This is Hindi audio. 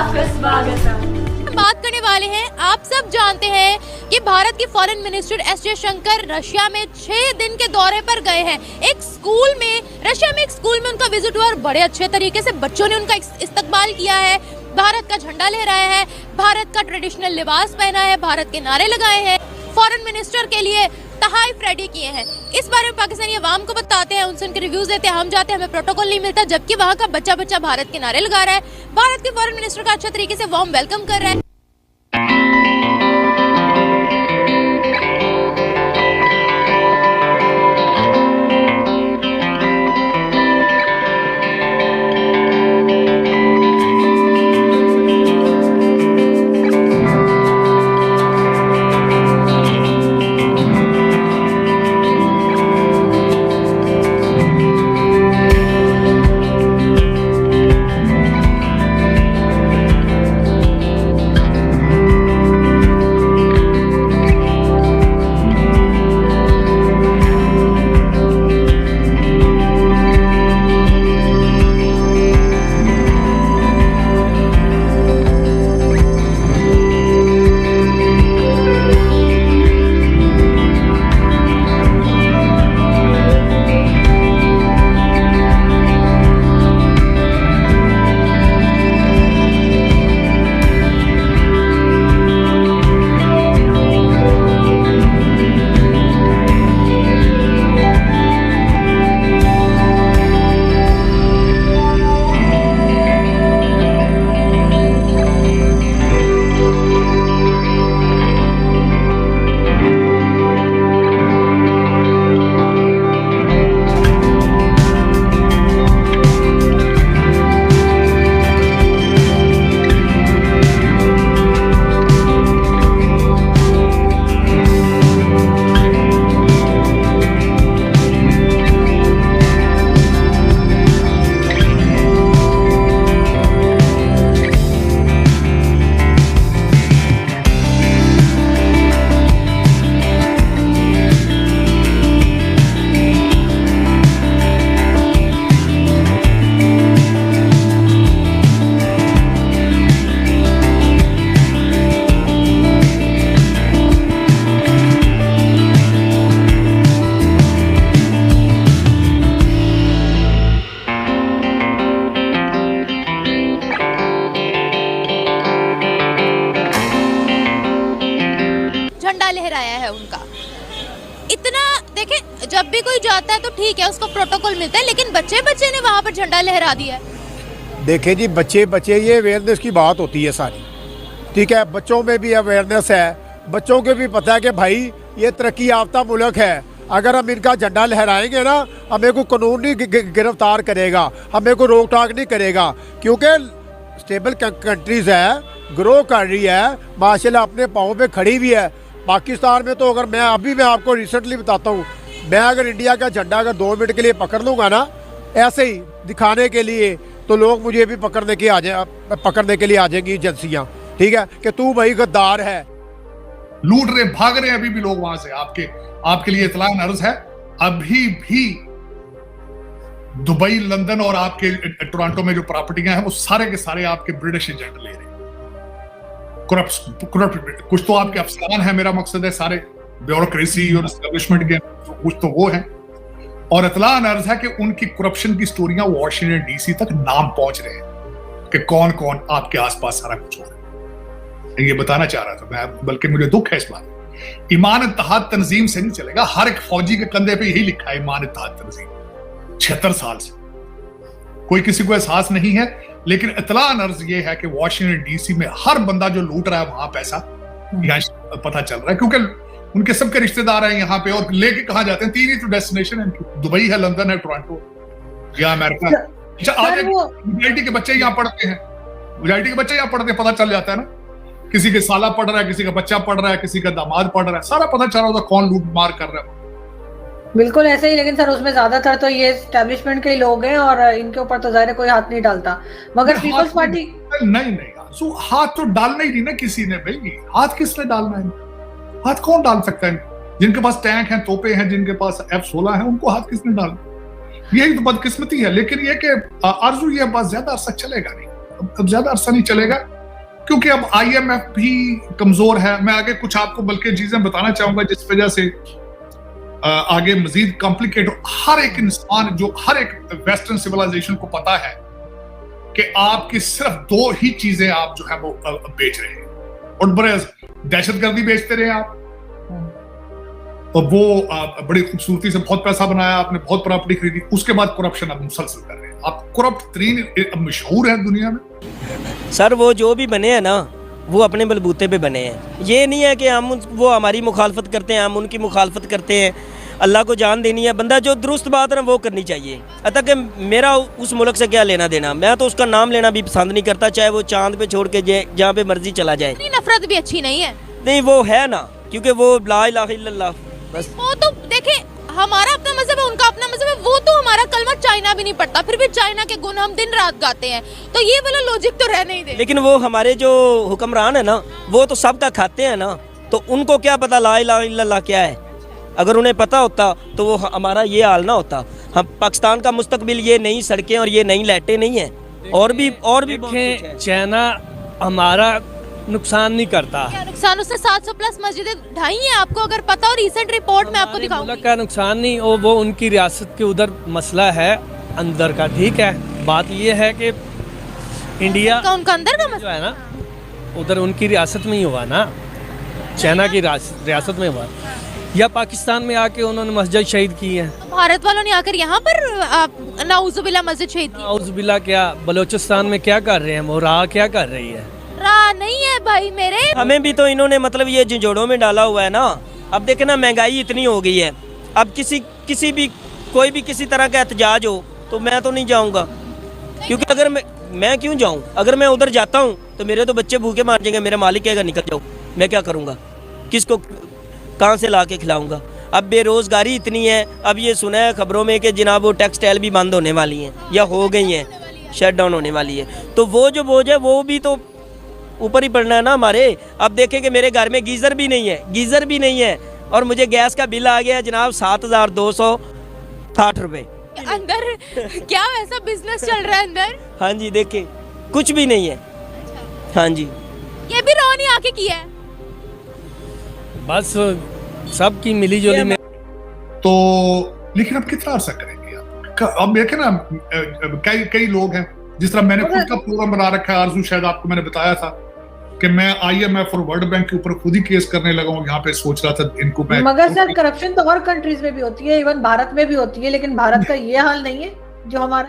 आपका स्वागत है। बात करने वाले हैं, आप सब जानते हैं कि भारत के foreign minister S Jaishankar Russia में 6 दिन के दौरे पर गए हैं। एक स्कूल में, रशिया में एक स्कूल में उनका विजिट हुआ और बड़े अच्छे तरीके से बच्चों ने उनका इस्तकबाल किया है, भारत का झंडा लहराया है, भारत का ट्रेडिशनल लिबास पहना है, भारत के नारे लगाए हैं, फॉरेन मिनिस्टर के लिए तहाइफ रेडी किए हैं। इस बारे में पाकिस्तानी अवाम को बताते हैं, उनसे उनके रिव्यूज देते हैं। हम जाते हैं, हमें प्रोटोकॉल नहीं मिलता, जबकि वहाँ का बच्चा बच्चा भारत के नारे लगा रहा है, भारत के फॉरेन मिनिस्टर का अच्छे तरीके से वार्म वेलकम कर रहा है। लहराया है उनका। इतना देखे, जब भी कोई जाता है तो ठीक है, उसको प्रोटोकॉल मिलता है, लेकिन बच्चे बच्चे ने वहां पर झंडा लहरा दिया है। देखे जी, बच्चे बच्चे ये अवेयरनेस की बात होती है सारी, ठीक है। बच्चों में भी अवेयरनेस है, बच्चों को भी पता है कि भाई ये तरक्की याफ्ता मुल्क है, अगर हम इनका झंडा लहराएंगे ना, हमें को कानून नहीं गिरफ्तार करेगा, हमें को रोक टोक नहीं करेगा, क्योंकि स्टेबल कंट्रीज है, ग्रो कर रही है, माशाल्लाह अपने पाँव पे खड़ी भी है। पाकिस्तान में तो अगर मैं आपको रिसेंटली बताता हूँ, मैं अगर इंडिया का झंडा अगर 2 मिनट के लिए पकड़ लूँगा ना, ऐसे ही दिखाने के लिए, तो लोग मुझे भी पकड़ने के लिए आ जाएंगी एजेंसियाँ, ठीक है, कि तू भाई गद्दार है। लूट रहे, भाग रहे अभी भी लोग वहां से। आपके लिए इत्तलान अर्ज है, अभी भी दुबई, लंदन और आपके टोरंटो में जो प्रॉपर्टियां हैं, वो सारे के सारे आपके ब्रिटिश एजेंट ले रहे हैं। करप्ट कुछ तो आपके अफसरान है, मेरा मकसद है सारे ब्यूरोक्रेसी और एस्टेब्लिशमेंट के कुछ तो वो है। और इत्तलान अर्ज है कि उनकी करप्शन की स्टोरियां वॉशिंगटन डीसी तक नाम पहुंच रहे हैं कि कौन कौन आपके आसपास सारा कुछ हो रहा है। ये बताना चाह रहा था मैं, बल्कि मुझे दुख है इस बात। ईमान इत्तेहाद तंजीम से नहीं चलेगा। हर एक फौजी के कंधे पे यही लिखा है, ईमान इत्तेहाद तंजीम। 76 साल से कोई किसी को एहसास नहीं है, लेकिन इत्तलान अर्ज ये है कि वॉशिंगटन डीसी में हर बंदा जो लूट रहा है वहां पैसा, यहाँ पता चल रहा है, क्योंकि उनके सबके रिश्तेदार हैं यहाँ पे। और लेके कहाँ जाते हैं? 3 ही तो डेस्टिनेशन है, दुबई है, लंदन है, टोरंटो या अमेरिका। के बच्चे यहाँ पढ़ते हैं, मुजाहिदी के बच्चे यहाँ पढ़ते हैं, पता चल जाता है ना। किसी के साला पढ़ रहा है, किसी का बच्चा पढ़ रहा है, किसी का दामाद पढ़ रहा है, सारा पता चल रहा होता कौन लूट मार कर रहा है। बिल्कुल ऐसे ही, लेकिन सर उसमें ज्यादातर तो ये एस्टेब्लिशमेंट के ही लोग हैं और इनके ऊपर तो जाहिर कोई हाथ नहीं डालता। मगर पीपल्स पार्टी नहीं हाथ तो डालना ही नहीं ना किसी ने भाई। हाथ किसने डालना है? हाथ कौन डाल सकता है? जिनके पास टैंक हैं, तोपे हैं, जिनके पास F-16 है, उनको हाथ किसने डालना? यही तो बदकिस्मती है। लेकिन ये कि आरजू ये बस ज्यादा अरसा चलेगा नहीं, अब ज्यादा अरसा नहीं चलेगा। क्योंकि अब IMF भी कमजोर है। मैं आगे कुछ आपको बल्कि चीजें बताना चाहूंगा जिस वजह से आगे मजीद कॉम्प्लिकेट। हर एक इंसान, जो हर एक वेस्टर्न सिविलाइजेशन को पता है कि आपकी सिर्फ दो ही चीजें आप जो है वो बेच रहे हैं, और बड़े दहशतगर्दी बेचते रहे आप, और वो बड़ी खूबसूरती से बहुत पैसा बनाया आपने, बहुत प्रॉपर्टी खरीदी, उसके बाद करप्शन आप मुसलसल कर रहे हैं। आप करप्ट तरीन मशहूर है दुनिया में। सर वो जो भी बने हैं ना, वो अपने बलबूते पे बने हैं। ये नहीं है कि हम वो हमारी मुखालफत करते हैं, हम उनकी मुखालफत करते हैं। अल्लाह को जान देनी है, बंदा जो दुरुस्त बात है ना वो करनी चाहिए। अतः कि मेरा उस मुल्क से क्या लेना देना, मैं तो उसका नाम लेना भी पसंद नहीं करता, चाहे वो चांद पे छोड़ के जहाँ पे मर्जी चला जाए। नफरत भी अच्छी नहीं है। नहीं वो है ना, क्योंकि वो ला इलाहा इल्लल्लाह बस। वो तो देखे, हमारा अपना मजहब है, उनका अपना मजहब है। वो तो हमारा कलमा चाइना भी नहीं पढ़ता, फिर भी चाइना के गुण हम दिन रात गाते हैं। तो ये वाला लॉजिक तो रह नहीं दे। लेकिन वो हमारे जो हुक्मरान है ना, वो तो सबका खाते हैं ना, तो उनको क्या पता ला इलाहा इल्लल्लाह क्या है। अगर उन्हें पता होता तो वो हमारा ये हाल ना होता। हम पाकिस्तान का मुस्तकबिल ये नई सड़कें और ये नई लाइटें नहीं है, और भी देखें, चाइना हमारा नुकसान नहीं करता। क्या नुकसान? उसने 700 प्लस मस्जिदें ढाई हैं, आपको अगर पता हो। रिसेंट रिपोर्ट में आपको दिखाऊंगी। मुल्क का नुकसान नहीं, और वो उनकी रियासत के उधर मसला है अंदर का। ठीक है, बात ये है कि इंडिया का उनका अंदर का जो मसला है ना, उधर उनकी रियासत में ही हुआ ना, चाइना की रियासत में हुआ, या पाकिस्तान में आके उन्होंने मस्जिद शहीद की है। भारत वालों ने आकर यहाँ पर नाउजुबिल्ला मस्जिद शहीद की। नाउजुबिल्ला क्या, बलोचिस्तान में क्या कर रहे हैं, वो राह क्या कर रही है? राह नहीं है भाई मेरे। हमें भी तो इन्होंने मतलब ये झंझोड़ों में डाला हुआ है ना। अब देखे ना, महंगाई इतनी हो गई है, अब किसी भी कोई भी किसी तरह का एहतजाज हो तो मैं तो नहीं जाऊंगा, क्योंकि अगर मैं क्यों जाऊं? अगर मैं उधर जाता हूं तो मेरे तो बच्चे भूखे मार जाएंगे, मेरा मालिक कहेगा निकल जाओ, मैं क्या करूंगा? किसको कहाँ से ला के खिलाऊंगा? अब बेरोजगारी इतनी है। अब ये सुना है खबरों में कि जनाब वो टेक्सटाइल भी बंद होने वाली हैं या हो गई हैं, शट डाउन होने वाली है। तो वो जो बोझ है वो भी तो ऊपर ही पड़ना है ना हमारे। अब देखें कि मेरे घर में गीज़र भी नहीं है, और मुझे गैस का बिल आ गया जनाब 7,260 रुपये। अंदर क्या वैसा बिजनेस चल रहा है अंदर? हाँ जी, देखें कुछ भी नहीं है। हाँ जी, ये भी रोनी आके किया है। बस सबकी मिली जुली में। तो लेकिन अब कितना अर्सा करेंगे आप? अब देखें ना, कई लोग हैं, जिस तरह मैंने खुद का प्रोग्राम बना रखा है आरजू, शायद आपको मैंने बताया था कि मैं IMF और वर्ल्ड बैंक के ऊपर खुद ही केस करने लगा हूँ। यहाँ पे सोच रहा था इनको मैं, मगर सर करप्शन तो और कंट्रीज में भी होती है, इवन भारत में भी होती है, लेकिन भारत का ये हाल नहीं है जो हमारा